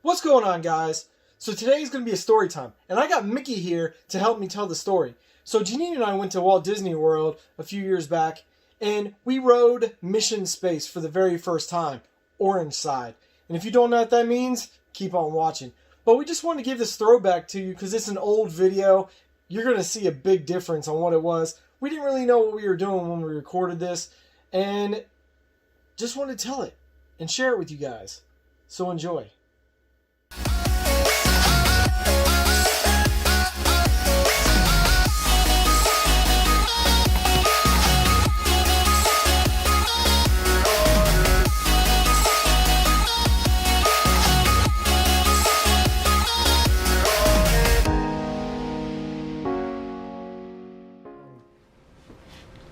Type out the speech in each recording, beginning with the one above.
What's going on, guys? So today is going to be a story time, and I got Mickey here to help me tell the story. So Janine and I went to Walt Disney World a few years back, and we rode Mission Space for the very first time, Orange Side. And if you don't know what that means, keep on watching. But we just wanted to give this throwback to you because it's an old video. You're going to see a big difference on what it was. We didn't really know what we were doing when we recorded this, and just wanted to tell it and share it with you guys. So enjoy.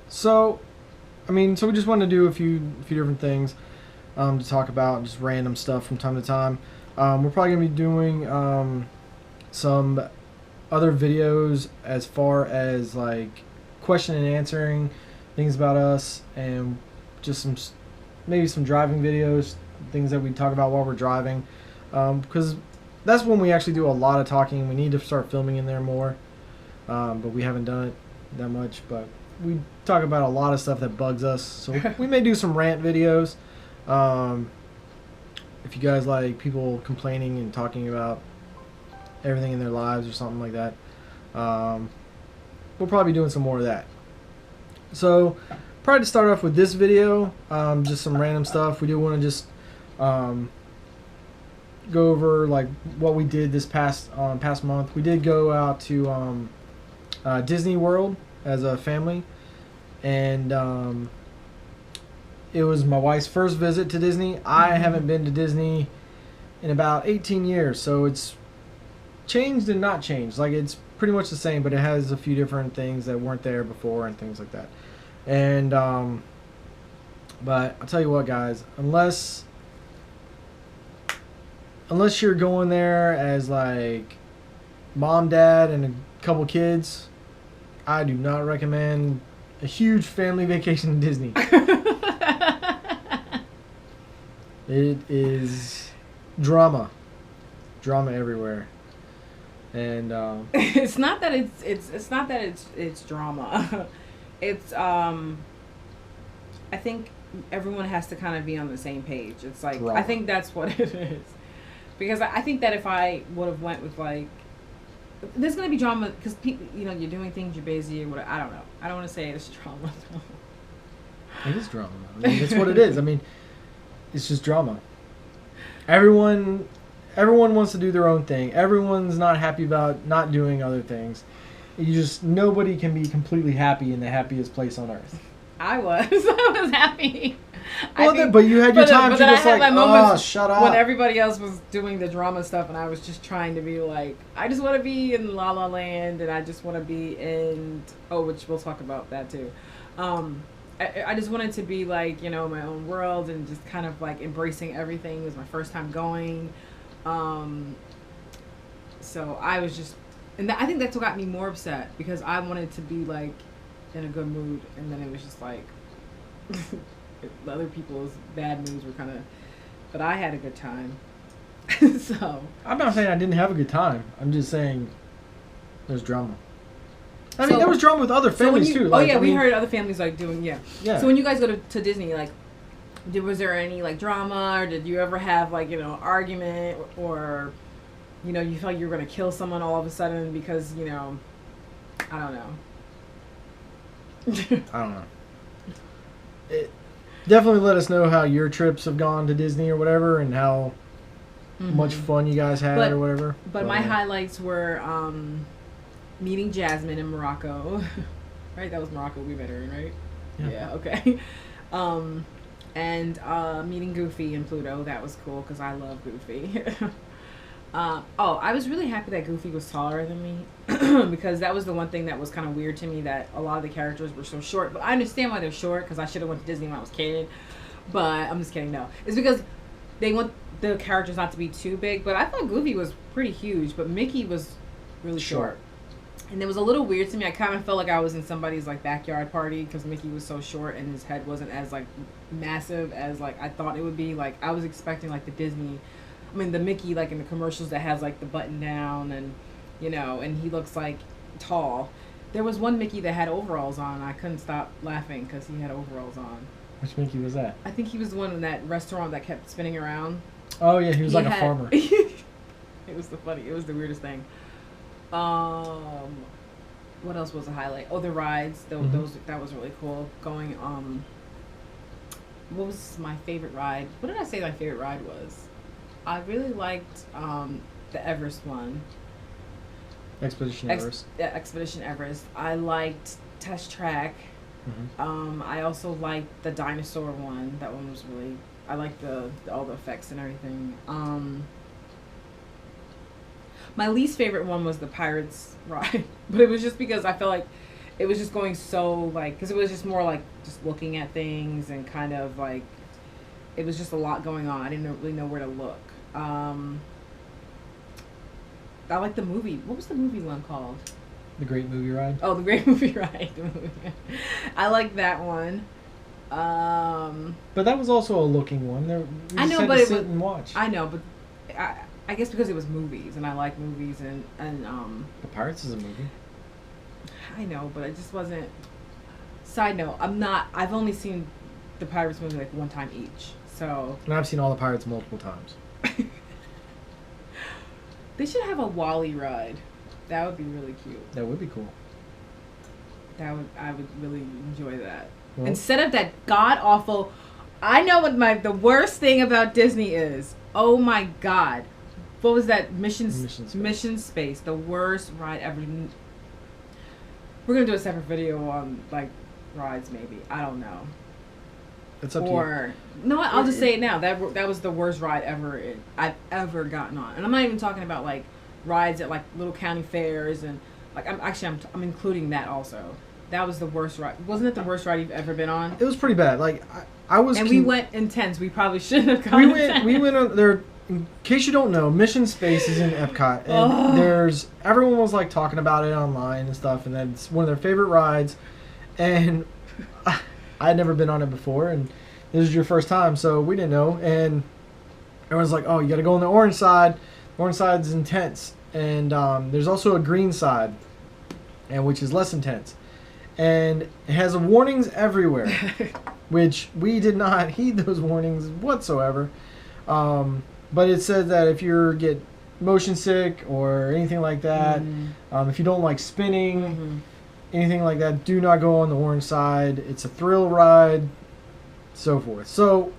So we just wanted to do a few different things to talk about, just random stuff from time to time. We're probably going to be doing some other videos as far as like question and answering things about us, and just maybe some driving videos, things that we talk about while we're driving, because that's when we actually do a lot of talking. We need to start filming in there more, but we haven't done it that much. But we talk about a lot of stuff that bugs us, so we may do some rant videos. If you guys like people complaining and talking about everything in their lives or something like that, we'll probably be doing some more of that. So probably to start off with this video, just some random stuff. We do want to just go over like what we did this past month. We did go out to Disney World as a family, and it was my wife's first visit to Disney. I haven't been to Disney in about 18 years, so it's changed and not changed. Like, it's pretty much the same, but it has a few different things that weren't there before and things like that. And but I'll tell you what, guys, unless you're going there as like mom, dad, and a couple kids, I do not recommend a huge family vacation in Disney. It is drama everywhere, and it's not that it's drama. It's I think everyone has to kind of be on the same page. It's like drama. I think that's what it is, because I think that if I would have went with like, there's going to be drama because people, you're doing things, you're busy or whatever. I don't know. I don't want to say it's drama. It is drama. I mean, that's what it is. I mean, it's just drama. Everyone wants to do their own thing. Everyone's not happy about not doing other things. Nobody can be completely happy in the happiest place on earth. I was happy. Well, but you had your times. But I had my moments shut up. When everybody else was doing the drama stuff, and I was just trying to be like, I just want to be in La La Land, and I just want to be in which we'll talk about that too. I just wanted to be like, my own world and just kind of like embracing everything. It was my first time going, so I was just, and I think that's what got me more upset, because I wanted to be like in a good mood, and then it was just like other people's bad moods were kind of, but I had a good time. So I'm not saying I didn't have a good time. I'm just saying there's drama. I mean, there was drama with other families too. Like, we heard other families like doing yeah. So when you guys go to Disney, like, was there any like drama, or did you ever have like argument, or you felt you were gonna kill someone all of a sudden because I don't know. I don't know. Definitely let us know how your trips have gone to Disney or whatever, and how much fun you guys had or whatever. But my highlights were meeting Jasmine in Morocco. Right? That was Morocco we met her in, right? Yeah, okay. And meeting Goofy in Pluto. That was cool because I love Goofy. I was really happy that Goofy was taller than me, because that was the one thing that was kind of weird to me, that a lot of the characters were so short. But I understand why they're short, because I should have went to Disney when I was a kid. But I'm just kidding. No, it's because they want the characters not to be too big. But I thought Goofy was pretty huge, but Mickey was really short. And it was a little weird to me. I kind of felt like I was in somebody's like backyard party because Mickey was so short and his head wasn't as like massive as like I thought it would be. Like I was expecting like the Disney. mean, the Mickey, like, in the commercials that has, like, the button down and, you know, and he looks, like, tall. There was one Mickey that had overalls on. I couldn't stop laughing because he had overalls on. Which Mickey was that? I think he was the one in that restaurant that kept spinning around. Oh, yeah, he was like a farmer. It was the weirdest thing. What else was a highlight? Oh, the rides. That was really cool. Going, what was my favorite ride? What did I say my favorite ride was? I really liked the Everest one. Expedition Everest. Yeah, Expedition Everest. I liked Test Track. Mm-hmm. I also liked the dinosaur one. That one was really... I liked all the effects and everything. My least favorite one was the Pirates ride. But it was just because I felt like it was just going so, like... Because it was just more like just looking at things and kind of like... It was just a lot going on. I didn't really know where to look. I like the movie. What was the movie one called? The Great Movie Ride? Oh, the Great Movie Ride. I like that one. But that was also a looking one. I know, but sit and watch. I know, but I guess because it was movies, and I like movies, and The Pirates is a movie. I know, but it just wasn't. Side note, I've only seen the Pirates movie like one time each, so. And I've seen all the Pirates multiple times. They should have a Wall-E ride. That would be really cute. That would be cool. I would really enjoy that. Well, Instead of that god awful, I know what the worst thing about Disney is. Oh my god, what was that? Mission Space, the worst ride ever. We're gonna do a separate video on like rides, maybe. I don't know. It's up to you. No, I'll just say it now. That was the worst ride I've ever gotten on, and I'm not even talking about like rides at like little county fairs and like I'm including that also. That was the worst ride. Wasn't it the worst ride you've ever been on? It was pretty bad. Like I was. And we went intense. We probably shouldn't have gone. We went on there. In case you don't know, Mission Space is in Epcot, and everyone was like talking about it online and stuff, and that's one of their favorite rides, and I had never been on it before, and this is your first time, so we didn't know, and everyone's like, oh, you got to go on the orange side. The orange side is intense, and there's also a green side, and which is less intense, and it has warnings everywhere, which we did not heed those warnings whatsoever. But it said that if you get motion sick or anything like that, if you don't like spinning, anything like that, do not go on the orange side. It's a thrill ride, so forth. So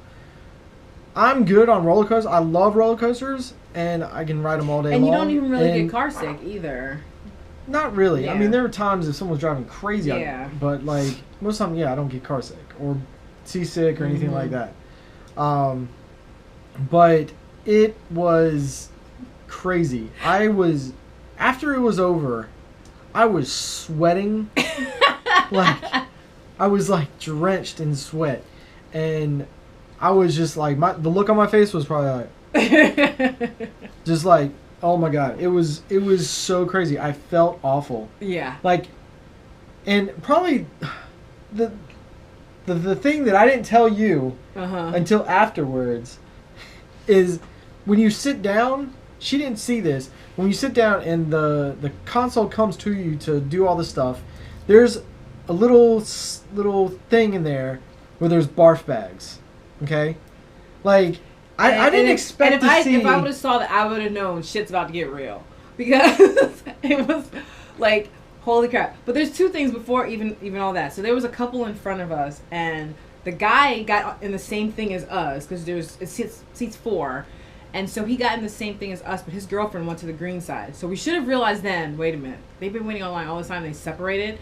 I'm good on roller coasters. I love roller coasters, and I can ride them all day long. And you don't even really get car sick either. Not really. Yeah. I mean, there are times if someone's driving crazy, yeah. But like most of the time, I don't get car sick or seasick or anything like that. But it was crazy. After it was over, I was sweating. Like, I was like drenched in sweat. And I was just like, the look on my face was probably like, just like, oh my God. It was so crazy. I felt awful. Yeah. Like, and probably the thing that I didn't tell you until afterwards is when you sit down, she didn't see this. When you sit down and the console comes to you to do all this stuff, there's a little thing in there where there's barf bags. Okay? Like, I didn't expect to see... If I would have saw that, I would have known shit's about to get real. Because it was like, holy crap. But there's two things before even all that. So there was a couple in front of us, and the guy got in the same thing as us, because it seats 4. And so he got in the same thing as us, but his girlfriend went to the green side. So we should have realized then, wait a minute, they've been waiting online all this time, they separated.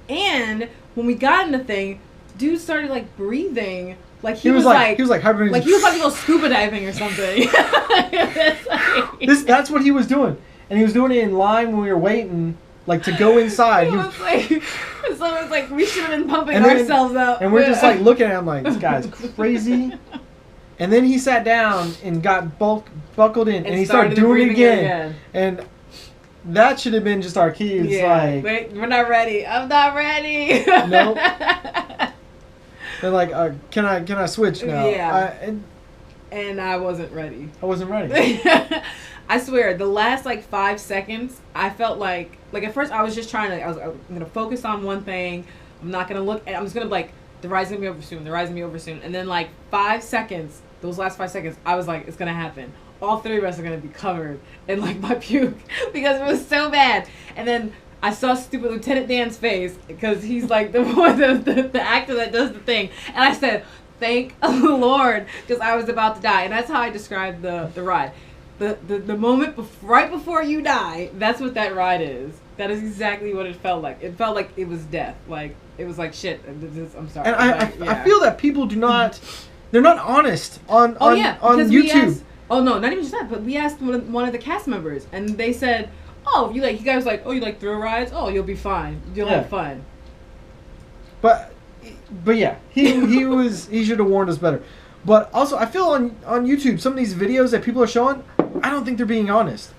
And when we got in the thing, dude started like breathing. Like he was like hibernating. Like he was about to go scuba diving or something. That's what he was doing. And he was doing it in line when we were waiting, like to go inside. So it was like we should have been pumping ourselves up. And we're just like looking at him like, this guy's crazy. And then he sat down and got buckled in, and he started doing it again. And that should have been just our keys. Yeah. Like, wait, we're not ready. I'm not ready. Nope. They're like, can I switch now? Yeah. and I wasn't ready. I wasn't ready. I swear, the last like 5 seconds, I felt like at first I was just trying to, I'm gonna focus on one thing. I'm not gonna look. I'm just gonna like, the ride's gonna be over soon. The ride's gonna be over soon. And then like 5 seconds, those last 5 seconds, I was like, it's gonna happen. All 3 of us are gonna be covered in like my puke because it was so bad. And then I saw stupid Lieutenant Dan's face because he's like the actor that does the thing, and I said, "Thank the Lord," because I was about to die. And that's how I described the ride. The moment right before you die, that's what that ride is. That is exactly what it felt like. It felt like it was death. Like it was like shit. I'm sorry. And I feel that people do not. They're not honest on YouTube. No, not even just that. But we asked one of the cast members, and they said, "Oh, you guys like thrill rides? Oh, you'll be fine. You'll have fun." But yeah, he should have warned us better. But also, I feel on YouTube, some of these videos that people are showing, I don't think they're being honest.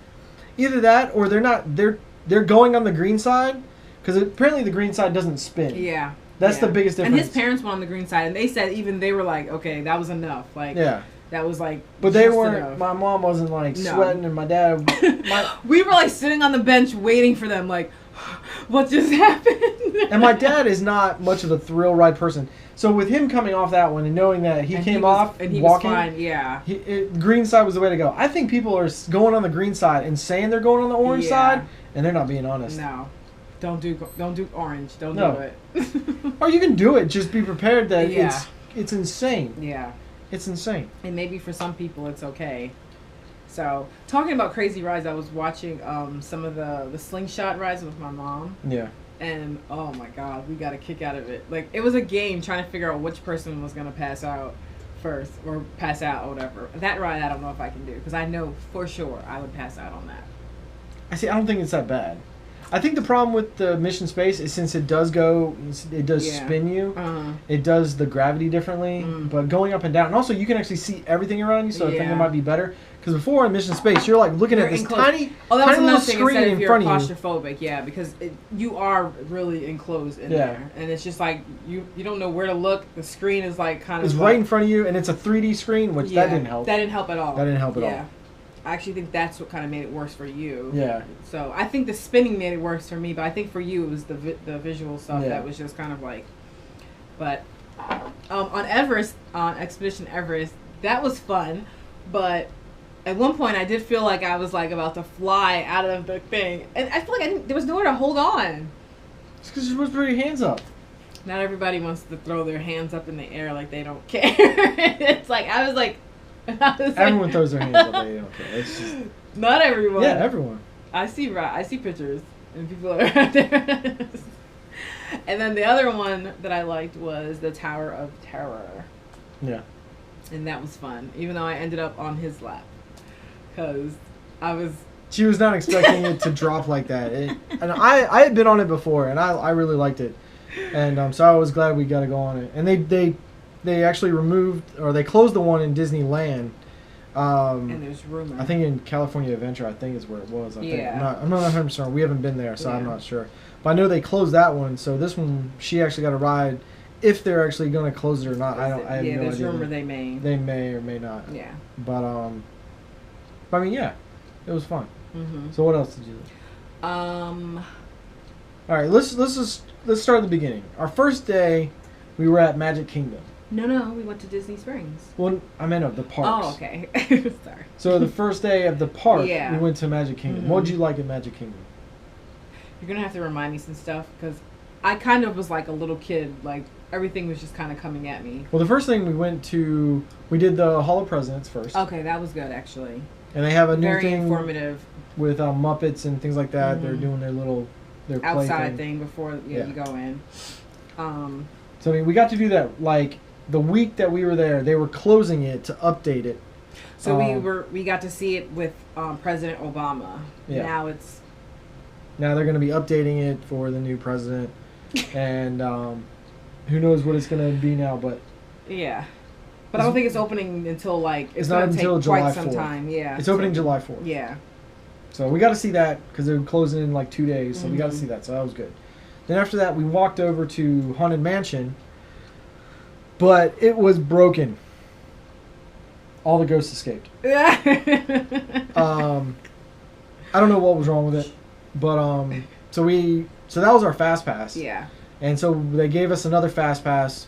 Either that, or they're going on the green side, because apparently the green side doesn't spin. Yeah. That's the biggest difference. And his parents went on the green side, and they said they were like, okay, that was enough. Like, yeah. That was like. But they weren't. Enough. My mom wasn't like sweating, and my dad. We were like sitting on the bench waiting for them, like, what just happened? And my dad is not much of a thrill ride person, so with him coming off that one and knowing that he came off and he walking, was fine, yeah. Green side was the way to go. I think people are going on the green side and saying they're going on the orange side, and they're not being honest. No, don't do orange. Don't do it. Or you can do it. Just be prepared that it's insane. Yeah. It's insane. And maybe for some people it's okay. So, talking about crazy rides, I was watching some of the slingshot rides with my mom. Yeah. And, oh my God, we got a kick out of it. Like, it was a game trying to figure out which person was going to pass out first, or pass out, or whatever. That ride, I don't know if I can do, because I know for sure I would pass out on that. I don't think it's that bad. I think the problem with the Mission Space is since it does spin you, it does the gravity differently, but going up and down, and also you can actually see everything around you, so I think it might be better. Because before in Mission Space, you're like looking at this tiny little screen in front of you. Claustrophobic, yeah, because you are really enclosed in there, and it's just like you don't know where to look. The screen is like kind of. It's right in front of you, and it's a 3D screen, which that didn't help. That didn't help at all. That didn't help at all. I actually think that's what kind of made it worse for you. Yeah. So I think the spinning made it worse for me, but I think for you it was the visual stuff that was just kind of like. But on Everest, on Expedition Everest, that was fun, but at one point I did feel like I was like about to fly out of the thing, and I feel like there was nowhere to hold on. It's because you're supposed to put your hands up. Not everybody wants to throw their hands up in the air like they don't care. It's like I was like. Everyone throws their hands up. They don't care. It's just not everyone. Yeah, everyone. I see pictures and people are out there. And then the other one that I liked was the Tower of Terror. Yeah. And that was fun, even though I ended up on his lap, because She was not expecting it to drop like that, and I had been on it before, and I really liked it, and so I was glad we got to go on it. And they actually they closed the one in Disneyland. And there's rumor. I think in California Adventure, I think is where it was. I'm not 100%. We haven't been there, so I'm not sure. But I know they closed that one, so this one she actually got a ride. If they're actually going to close it or not, I have no idea. There's rumor they may. They may or may not. Yeah. But I mean, yeah, it was fun. Mm-hmm. So what else did you do? All right, let's start at the beginning. Our first day, we were at Magic Kingdom. No, we went to Disney Springs. Well, I meant the parks. Oh, okay. Sorry. So the first day of the park, we went to Magic Kingdom. Mm-hmm. What did you like at Magic Kingdom? You're going to have to remind me some stuff, because I kind of was like a little kid. Like, everything was just kind of coming at me. Well, the first thing we did the Hall of Presidents first. Okay, that was good, actually. And they have a new Very thing informative. With Muppets and things like that. Mm-hmm. They're doing their outside thing before you go in. So I mean, we got to do that like the week that we were there. They were closing it to update it. So we got to see it with President Obama. Yeah. Now they're going to be updating it for the new president, and who knows what it's going to be now, but yeah. But I don't think it's opening until it's not until July 4th. Some time. Yeah. It's opening July 4th. Yeah. So we got to see that because they're closing in like 2 days, so we got to see that. So that was good. Then after that, we walked over to Haunted Mansion, but it was broken. all the ghosts escaped. I don't know what was wrong with it, but so that was our fast pass. Yeah. And so they gave us another fast pass,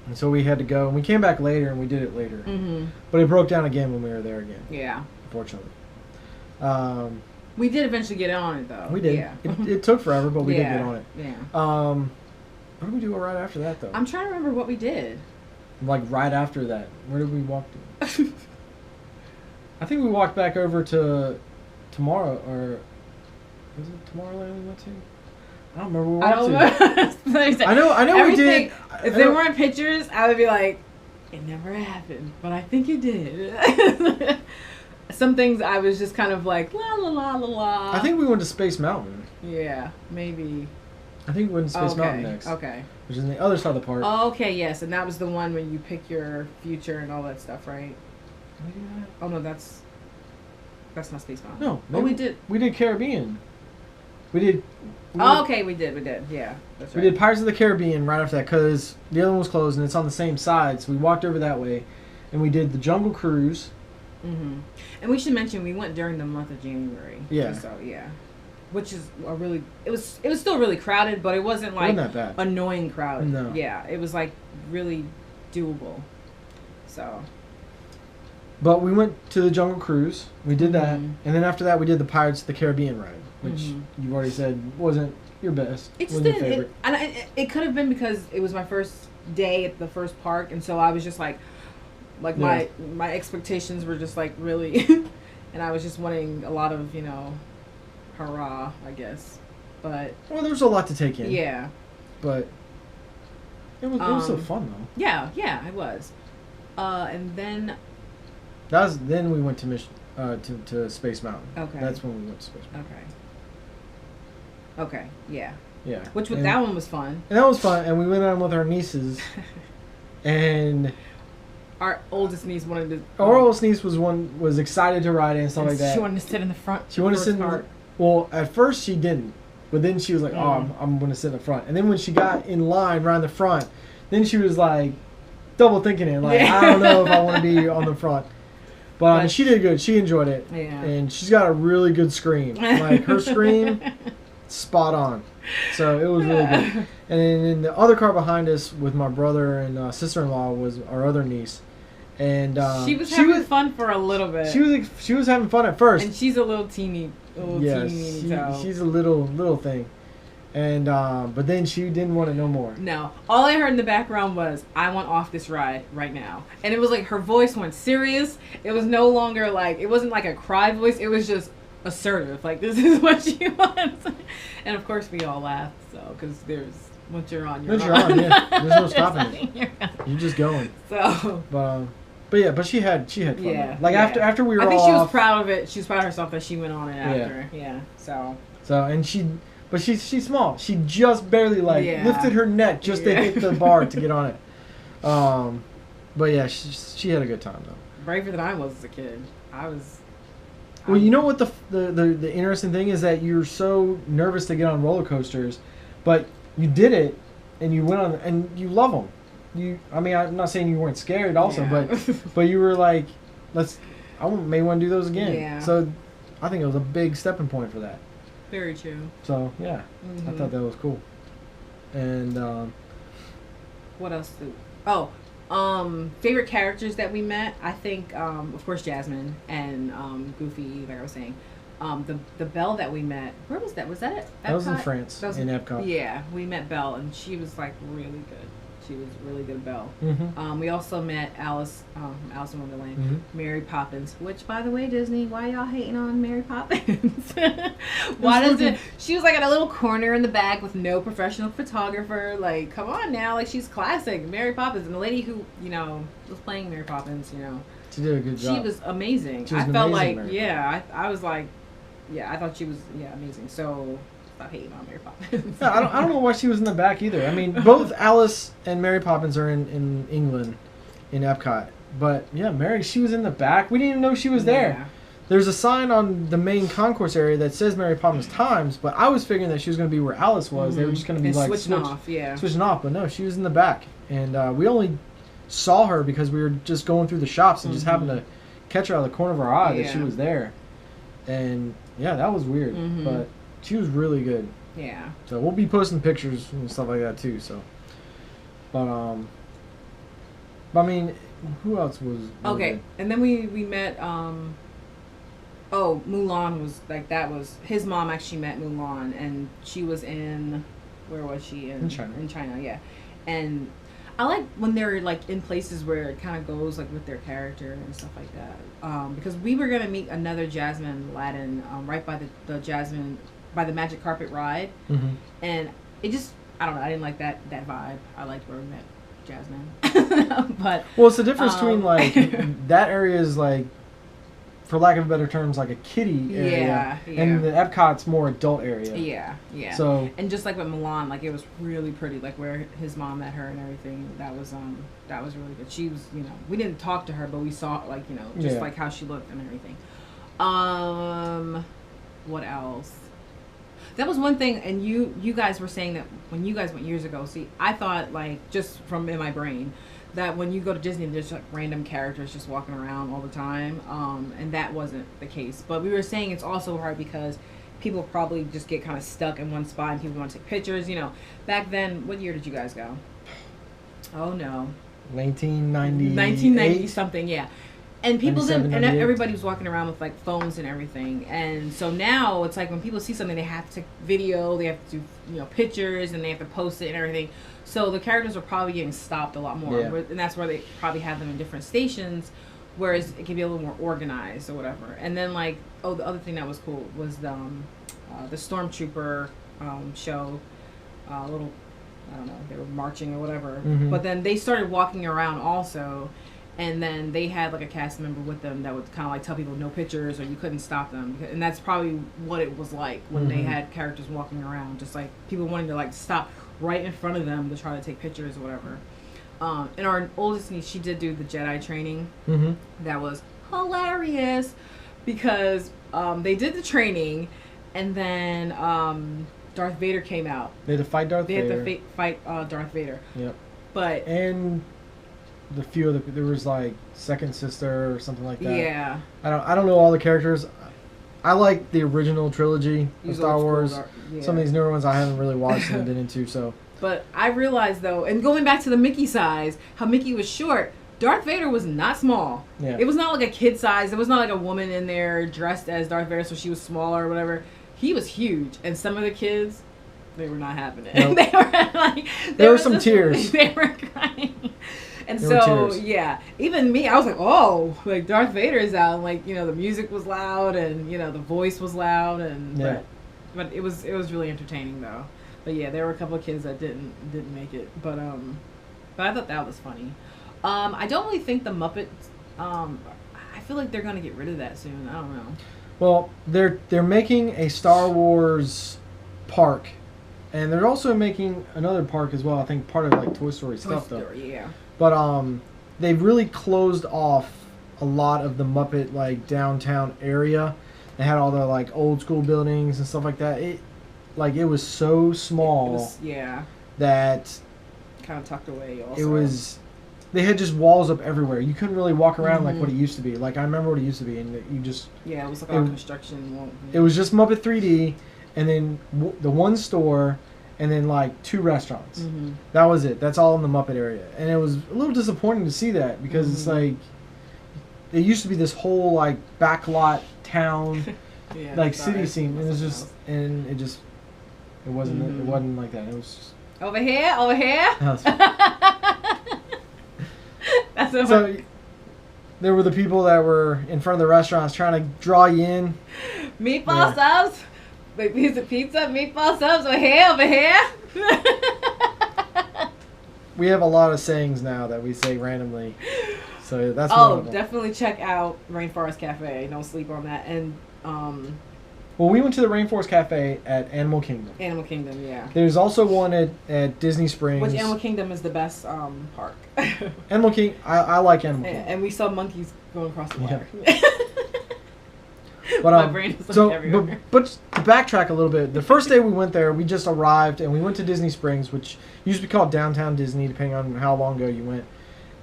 and so we had to go. And we came back later, and we did it later. Mm-hmm. But it broke down again when we were there again. Yeah. Unfortunately. We did eventually get on it, though. We did. Yeah. It took forever, but we did get on it. Yeah. What did we do right after that, though? I'm trying to remember what we did. Like, right after that. Where did we walk to? I think we walked back over to Tomorrow, or... Was it Tomorrowland we went to? I don't remember where we went to. I know we did. If there weren't pictures, I would be like, it never happened. But I think it did. Some things I was just kind of like, la la la la la. I think we went to Space Mountain. Yeah, maybe. I think we went to Space Mountain next. Okay. Which is on the other side of the park. Okay, yes. And that was the one when you pick your future and all that stuff, right? Did we do that? Oh, no, that's not Space Mountain. No. Oh, we did. We did Caribbean. Okay, we did. Yeah, that's right. We did Pirates of the Caribbean right after that because the other one was closed and it's on the same side. So we walked over that way, and we did the Jungle Cruise. Mm-hmm. And we should mention we went during the month of January. Yeah. So yeah, which is a really it was still really crowded, but it wasn't like that bad. Annoying crowded. No. Yeah, it was like really doable. So. But we went to the Jungle Cruise. We did that, Mm-hmm. and then after that we did the Pirates of the Caribbean ride, which Mm-hmm. you've already said wasn't your best. It's wasn't your favorite. It could have been because it was my first day at the first park, and so I was just like my expectations were just like really, and I was just wanting a lot of hurrah, I guess. But well, there was a lot to take in. Yeah. But it was so fun though. Yeah, it was. And then. Then we went to Space Mountain. Okay. That's when we went to Space Mountain. Okay. Yeah. Yeah. That one was fun. And that was fun, and we went on with our nieces, and our oldest niece wanted to. Our oldest niece was excited to ride it and stuff like that. She wanted to sit in the front. She wanted to sit in the. Well, at first she didn't, but then she was like, "Oh, I'm going to sit in the front." And then when she got in line around the front, then she was like, double thinking it, like, I don't know if I want to be on the front. But she did good. She enjoyed it. Yeah. And she's got a really good scream. Like, her scream, spot on. So it was really good. And then in the other car behind us with my brother and sister-in-law was our other niece. And she was having fun for a little bit. She was having fun at first. And she's a little teeny. She's a little thing. And but then she didn't want it no more. No. All I heard in the background was, I want off this ride right now. And it was like her voice went serious. It was no longer like, it wasn't like a cry voice. It was just assertive. Like, this is what she wants. And of course we all laughed. So, because once you're on, you're on. Yeah. There's no stopping it. You're just going. So. But she had fun. Yeah. Like after we were all I think she was off, proud of it. She was proud of herself that she went on it after. Yeah. So and but she's small. She just barely lifted her neck just to hit the bar to get on it. But yeah, she had a good time though. Braver than I was as a kid. Well, you know what the interesting thing is that you're so nervous to get on roller coasters, but you did it and you went on and you love them. I'm not saying you weren't scared also, but you were like, I may want to do those again. Yeah. So I think it was a big stepping point for that. Very true. So yeah, I thought that was cool. And what else? Favorite characters that we met. I think of course Jasmine and Goofy. Like I was saying, the Belle that we met. Where was that? Was that at Epcot? That was in France. In Epcot. Yeah, we met Belle, and she was like really good. She was really good, Belle. Mm-hmm. We also met Alice in Wonderland, mm-hmm. Mary Poppins. Which, by the way, Disney, why y'all hating on Mary Poppins? Why doesn't she was like in a little corner in the back with no professional photographer? Like, come on now, like she's classic, Mary Poppins, and the lady who was playing Mary Poppins, she did a good job. She was amazing. She was I felt like Mary I was like, I thought she was amazing. So. Stop hating on Mary Poppins. Yeah, I don't know why she was in the back either. I mean, both Alice and Mary Poppins are in England, in Epcot. But yeah, Mary, she was in the back. We didn't even know she was there. Yeah. There's a sign on the main concourse area that says Mary Poppins Times, but I was figuring that she was going to be where Alice was. Mm-hmm. They were just going to be switching off. Yeah. Switching off, but no, she was in the back, and saw her because we were just going through the shops and just happened to catch her out of the corner of our eye that she was there. And yeah, that was weird, but she was really good. Yeah. So we'll be posting pictures and stuff like that too. So, but I mean, who else was okay? good? And then we met. Oh, Mulan was like that was his mom actually met Mulan, and she was in where was she In China. In China, yeah. And I like when they're like in places where it kind of goes like with their character and stuff like that. Because we were gonna meet another Jasmine Aladdin right by the Jasmine by the Magic Carpet ride, and it just I don't know, I didn't like that vibe. I liked where we met Jasmine, but well, it's the difference between like that area is like, for lack of better terms, like a kiddie area, and the Epcot's more adult area. Yeah. So and just like with Milan, like it was really pretty, like where his mom met her and everything. That was really good. She was, we didn't talk to her, but we saw like just like how she looked and everything. What else? That was one thing, and you guys were saying that when you guys went years ago. See, I thought like just from in my brain that when you go to Disney, there's like random characters just walking around all the time, and that wasn't the case. But we were saying it's also hard because people probably just get kind of stuck in one spot and people want to take pictures. Back then, what year did you guys go? Oh no, 1990 something, yeah. And people didn't, and everybody was walking around with like phones and everything. And so now it's like when people see something, they have to take video, they have to do pictures, and they have to post it and everything. So the characters are probably getting stopped a lot more, and that's where they probably have them in different stations, whereas it can be a little more organized or whatever. And then like, the other thing that was cool was the Stormtrooper show, little, I don't know, they were marching or whatever, but then they started walking around also. And then they had like a cast member with them that would kind of like tell people no pictures or you couldn't stop them. And that's probably what it was like when they had characters walking around, just like people wanting to like stop right in front of them to try to take pictures or whatever. And our oldest niece, she did do the Jedi training. That was hilarious because they did the training and then Darth Vader came out. They had to fight Darth Vader. They had to fight Darth Vader. Yep. But... And... the few of there was like Second Sister or something like that. Yeah. I don't know all the characters. I like the original trilogy of Star Wars. Some of these newer ones I haven't really watched and been into. So. But I realized though, and going back to the Mickey size, how Mickey was short. Darth Vader was not small. Yeah. It was not like a kid size. There was not like a woman in there dressed as Darth Vader, so she was smaller or whatever. He was huge, and some of the kids, they were not having it. Nope. They were like, there were some tears. They were crying. And so, yeah, even me, I was like, oh, like Darth Vader is out. And like, the music was loud and, the voice was loud. And but it was really entertaining, though. But, yeah, there were a couple of kids that didn't make it. But I thought that was funny. I don't really think the Muppets, I feel like they're going to get rid of that soon. I don't know. Well, they're making a Star Wars park. And they're also making another park as well. I think part of like Toy Story stuff, though. Yeah. But they've really closed off a lot of the Muppet like downtown area. They had all the like old school buildings and stuff like that. It was so small. That kind of tucked away. Also, they had just walls up everywhere. You couldn't really walk around like what it used to be. Like I remember what it used to be, and you just it was like all construction. It was just Muppet 3D, and then the one store. And then like 2 restaurants. That was it. That's all in the Muppet area. And it was a little disappointing to see that because it's like it used to be this whole like backlot town like city scene, and it wasn't like that. It was just over here. That's so there were the people that were in front of the restaurants trying to draw you in. Meatball subs. Big piece of pizza, meatball subs, over here. We have a lot of sayings now that we say randomly. So that's one of them. Definitely check out Rainforest Cafe. Don't sleep on that. And well, we went to the Rainforest Cafe at Animal Kingdom. Animal Kingdom, yeah. There's also one at Disney Springs. Which Animal Kingdom is the best park. Animal King, I like Animal Kingdom. And we saw monkeys going across the water. Yeah. But, my brain is like everywhere. But to backtrack a little bit, the first day we went there, we just arrived and we went to Disney Springs, which used to be called Downtown Disney, depending on how long ago you went.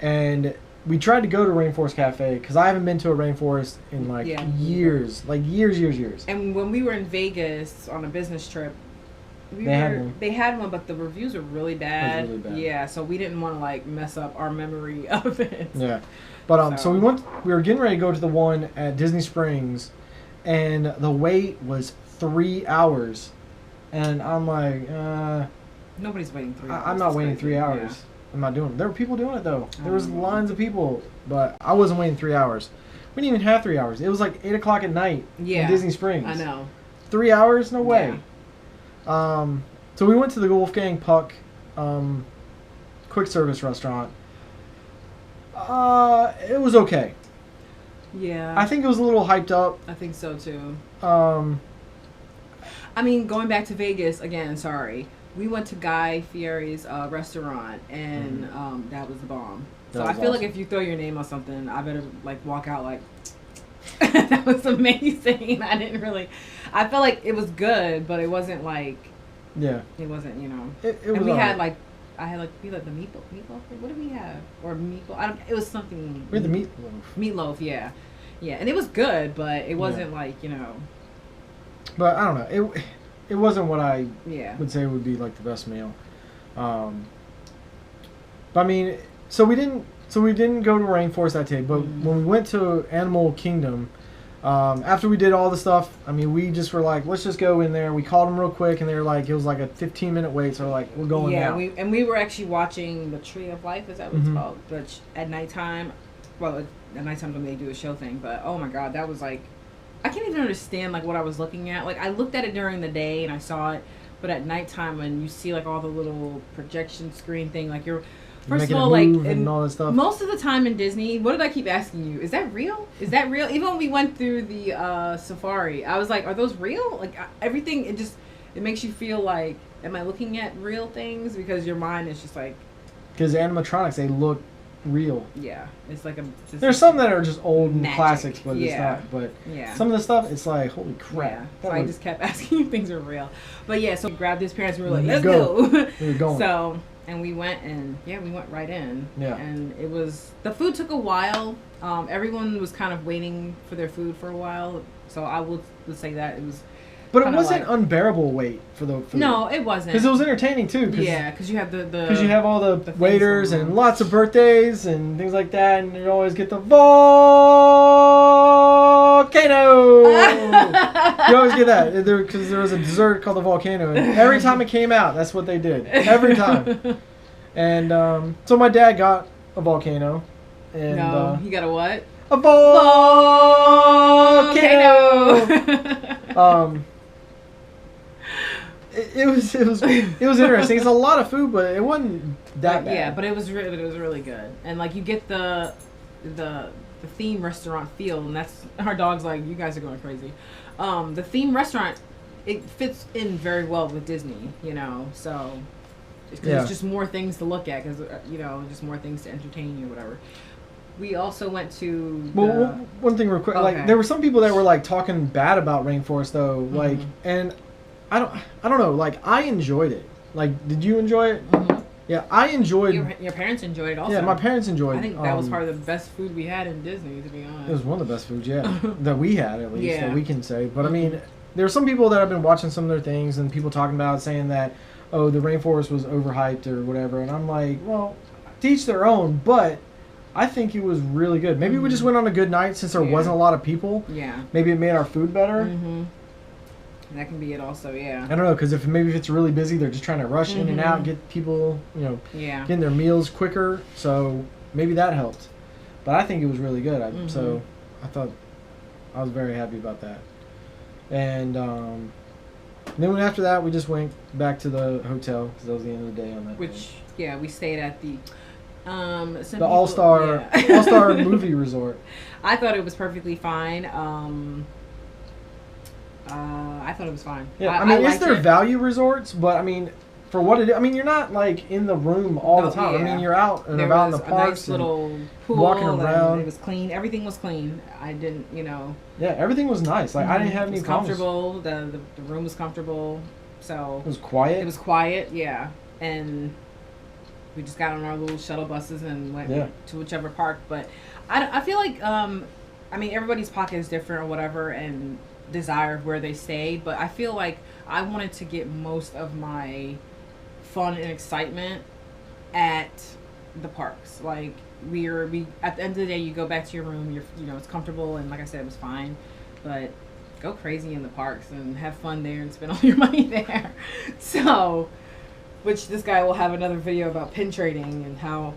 and we tried to go to Rainforest Cafe because I haven't been to a Rainforest in like years, like years. And when we were in Vegas on a business trip, they had one, but the reviews were really bad. It was really bad. Yeah, so we didn't want to like mess up our memory of it. Yeah, but so we were getting ready to go to the one at Disney Springs, and the wait was 3 hours, and I'm like, nobody's waiting 3 hours. I'm not waiting 3 hours. Yeah. I'm not doing it. There were people doing it though. There was lines of people, but I wasn't waiting 3 hours. We didn't even have 3 hours. It was like 8 o'clock at night in Disney Springs. I know. 3 hours? No way. Yeah. So we went to the Wolfgang Puck quick service restaurant. It was okay. Yeah. I think it was a little hyped up. I think so too. I mean, going back to Vegas again. Sorry. We went to Guy Fieri's restaurant, and that was the bomb. So I feel like if you throw your name on something, I better like walk out like that was amazing. I felt like it was good, but it wasn't like it wasn't, you know. It was. And we had like the meatloaf. What did we have? Or meatloaf? It was something. We had the meatloaf. Meatloaf, yeah, and it was good, but it wasn't like, you know. But I don't know. It wasn't what I would say would be like the best meal. But I mean, so we didn't go to Rainforest that day. But when we went to Animal Kingdom, after we did all the stuff, I mean, we just were like, let's just go in there. We called them real quick, and they were like, it was like a 15-minute wait. So we're like, we're going now. Yeah, we were actually watching the Tree of Life. Is that what it's called? But at nighttime, well, at nighttime when they do a show thing. But oh my God, that was like. I can't even understand like what I was looking at. Like I looked at it during the day and I saw it, but at nighttime when you see like all the little projection screen thing, like you're first of all like and all that stuff. Most of the time in Disney, what did I keep asking you? Is that real? Is that real? Even when we went through the safari, I was like, are those real? Like everything, it makes you feel like, am I looking at real things? Because your mind is just like. Because animatronics, they look real. Yeah, it's like there's some that are just old and magic. classics, but it's not. But some of the stuff, it's like, holy crap. Yeah. So I just kept asking if things are real. But yeah, so we grabbed his parents and we were like, let's go. We were going. So, and we went and we went right in. Yeah. And the food took a while. Everyone was kind of waiting for their food for a while. So I would say that it was. But it wasn't unbearable wait for the food. No, it wasn't. Because it was entertaining too. Because you have because you have all the waiters and lots of birthdays and things like that, and you always get the volcano. You always get that because there was a dessert called the volcano, and every time it came out, that's what they did. Every time. And so my dad got a volcano, and no, he got a what? A volcano. It was interesting. It's a lot of food, but it wasn't that bad. Yeah, but it was really good. And like you get the theme restaurant feel, and that's our dog's like, you guys are going crazy. The theme restaurant, it fits in very well with Disney, you know. So there's just more things to look at because just more things to entertain you or whatever. We also went to. One thing real quick. Okay. Like there were some people that were like talking bad about Rainforest though, like and. I don't know. Like I enjoyed it. Like, did you enjoy it? Mm-hmm. Yeah, I enjoyed. Your parents enjoyed it also. Yeah, my parents enjoyed. I think that was part of the best food we had in Disney, to be honest. It was one of the best foods, that we had at least that we can say. But I mean, there are some people that have been watching some of their things and people talking about saying that, oh, the Rainforest was overhyped or whatever, and I'm like, well, to each their own. But I think it was really good. Maybe we just went on a good night since there wasn't a lot of people. Yeah. Maybe it made our food better. Mm-hmm. That can be it also, yeah. I don't know, because if it's really busy, they're just trying to rush in and out, get people, getting their meals quicker. So maybe that helped. But I think it was really good. So I thought I was very happy about that. And then after that, we just went back to the hotel because that was the end of the day on that. We stayed at the All-Star movie resort. I thought it was perfectly fine. I thought it was fine. Yeah, I mean, it's their value resorts, but I mean, for what it is, I mean, you're not like in the room all the time. Yeah. I mean, you're out and about in the parks. There was a nice little pool, walking around. It was clean. Everything was clean. I didn't, Yeah, everything was nice. Like I didn't have any problems. Comfortable. The room was comfortable. So it was quiet. It was quiet. Yeah, and we just got on our little shuttle buses and went to whichever park. But I feel like, I mean, everybody's pocket is different or whatever, and desire of where they stay. But I feel like I wanted to get most of my fun and excitement at the parks. Like we at the end of the day, you go back to your room. It's comfortable, and like I said, it was fine. But go crazy in the parks and have fun there and spend all your money there. So, which this guy will have another video about pin trading and how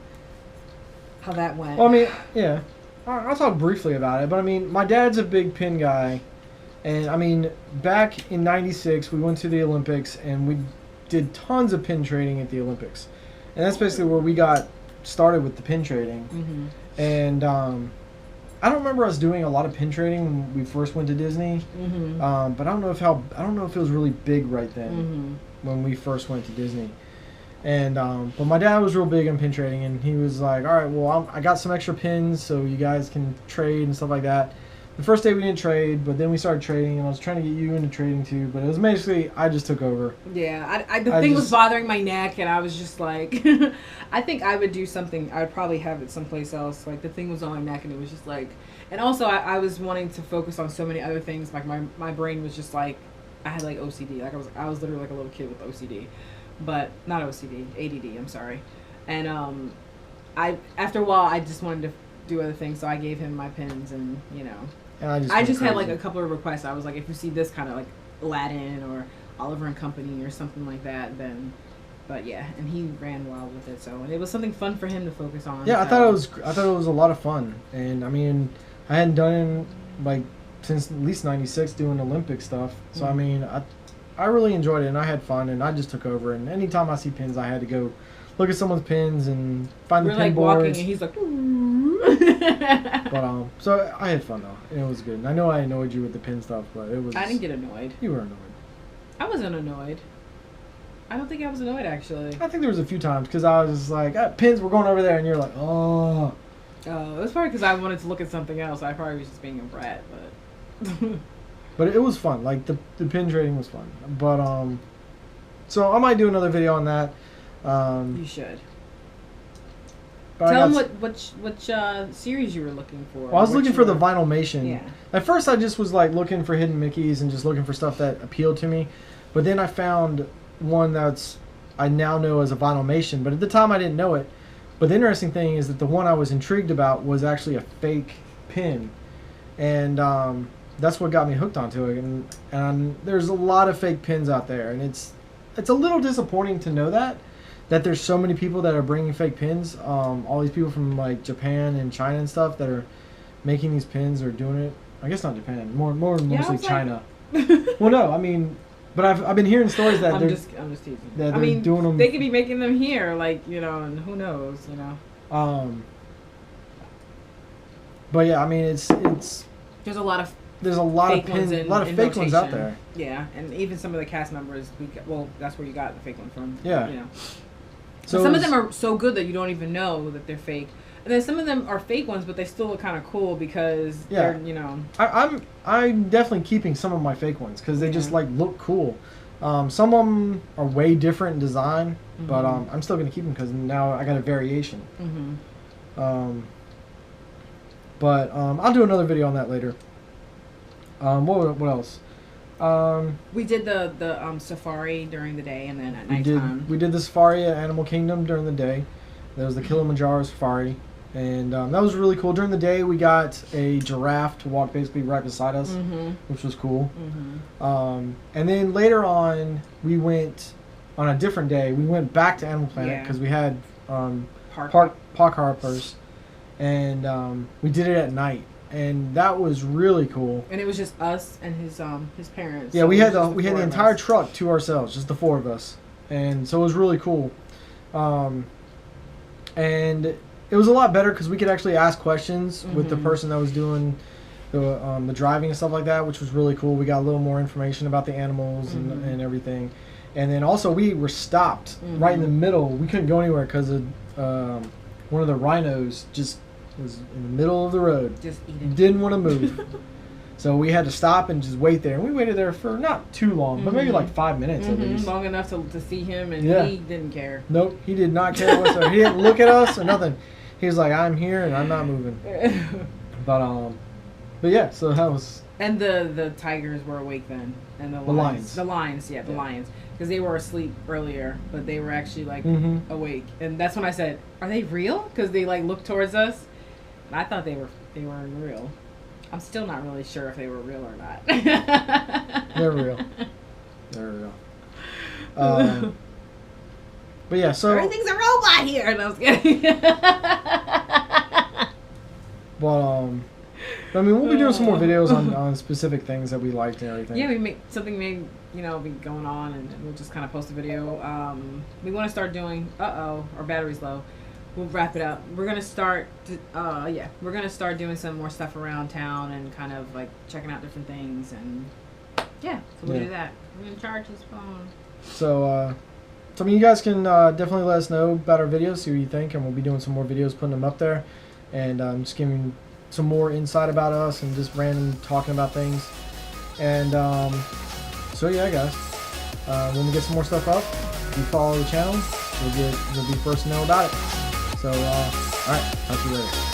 that went. Well, I mean, yeah, I'll talk briefly about it. But I mean, my dad's a big pin guy, and I mean, back in '96, we went to the Olympics and we did tons of pin trading at the Olympics, and that's basically where we got started with the pin trading. Mm-hmm. And I don't remember us doing a lot of pin trading when we first went to Disney. Mm-hmm. But I don't know if it was really big right then Mm-hmm. when we first went to Disney. And but my dad was real big on pin trading, and he was like, "All right, well, I got some extra pins, so you guys can trade and stuff like that." The first day we didn't trade, but then we started trading, and I was trying to get you into trading too. But it was basically I just took over. Yeah, the thing was bothering my neck, and I was just like, I think I would do something. I'd probably have it someplace else. Like the thing was on my neck, and it was just like, and also I was wanting to focus on so many other things. Like my brain was just like, I had like OCD. Like I was literally like a little kid with OCD, but not OCD, ADD. I'm sorry, and I after a while I just wanted to do other things, so I gave him my pins, and And I just had like a couple of requests. I was like, if you see this kind of like Aladdin or Oliver and Company or something like that, then. But yeah, and he ran wild with it, so it was something fun for him to focus on. Yeah, so. I thought it was a lot of fun, and I mean, I hadn't done it like since at least '96 doing Olympic stuff. So I mean, I really enjoyed it, and I had fun, and I just took over. And anytime I see pins, I had to go look at someone's pins and find the pin boards. Walking, and he's like. But so I had fun though, and it was good. And I know I annoyed you with the pin stuff, but it was. I didn't get annoyed. You were annoyed. I wasn't annoyed. I don't think I was annoyed actually. I think there was a few times because I was just like, pins, we're going over there, and you're like, oh. Oh, it was probably because I wanted to look at something else. I probably was just being a brat, but. But it was fun. Like the pin trading was fun. But so I might do another video on that. You should. Tell them which series you were looking for. Well, I was looking for the Vinylmation. Yeah. At first, I just was like looking for hidden Mickeys and just looking for stuff that appealed to me. But then I found one that's I now know as a Vinylmation. But at the time, I didn't know it. But the interesting thing is that the one I was intrigued about was actually a fake pin, and that's what got me hooked onto it. And there's a lot of fake pins out there, and it's a little disappointing to know that there's so many people that are bringing fake pins. All these people from like Japan and China and stuff that are making these pins or doing it. I guess not Japan, mostly China. Well, no, I mean, but I've been hearing stories that I'm just teasing. That they're doing them. They could be making them here, like and who knows, But yeah, I mean, it's there's a lot of pins, a lot of fake ones out there. Yeah, and even some of the cast members. That's where you got the fake one from. Yeah. So some of them are so good that you don't even know that they're fake, and then some of them are fake ones, but they still look kind of cool because they're I'm definitely keeping some of my fake ones because they just like look cool. Some of them are way different in design, but I'm still gonna keep them because now I got a variation. But I'll do another video on that later. What else? We did the safari during the day, and then at nighttime. We did the safari at Animal Kingdom during the day. There was the Kilimanjaro Safari, and that was really cool. During the day, we got a giraffe to walk basically right beside us, which was cool. And then later on, we went on a different day. We went back to Animal Planet because we had park hoppers, and we did it at night. And that was really cool. And it was just us and his parents. Yeah, so we had the entire truck to ourselves, just the four of us, and so it was really cool. And it was a lot better because we could actually ask questions with the person that was doing the driving and stuff like that, which was really cool. We got a little more information about the animals and everything. And then also we were stopped right in the middle. We couldn't go anywhere because of one of the rhinos just was in the middle of the road. Just eating. Didn't want to move. So we had to stop and just wait there. And we waited there for not too long, but maybe like 5 minutes at least. Long enough to see him, and he didn't care. Nope, he did not care whatsoever. He didn't look at us or nothing. He was like, I'm here and I'm not moving. But yeah, so that was... And the tigers were awake then. And the lions. The lions, the lions. Because they were asleep earlier, but they were actually like awake. And that's when I said, are they real? Because they like looked towards us. And I thought they weren't real. I'm still not really sure if they were real or not. They're real. They're real. But yeah, so... Everything's a robot here! And I was kidding. Well, I mean, we'll be doing some more videos on specific things that we liked and everything. Yeah, we make something be going on, and we'll just kind of post a video. We want to start doing... our battery's low. We'll wrap it up. We're gonna start. We're gonna start doing some more stuff around town and kind of like checking out different things, and so we'll do that. We're gonna charge his phone. So, I mean, you guys can definitely let us know about our videos, see what you think, and we'll be doing some more videos, putting them up there, and just giving some more insight about us and just random talking about things. And so yeah, guys, when we get some more stuff up, if you follow the channel, you'll be first to know about it. So, alright, talk to you later.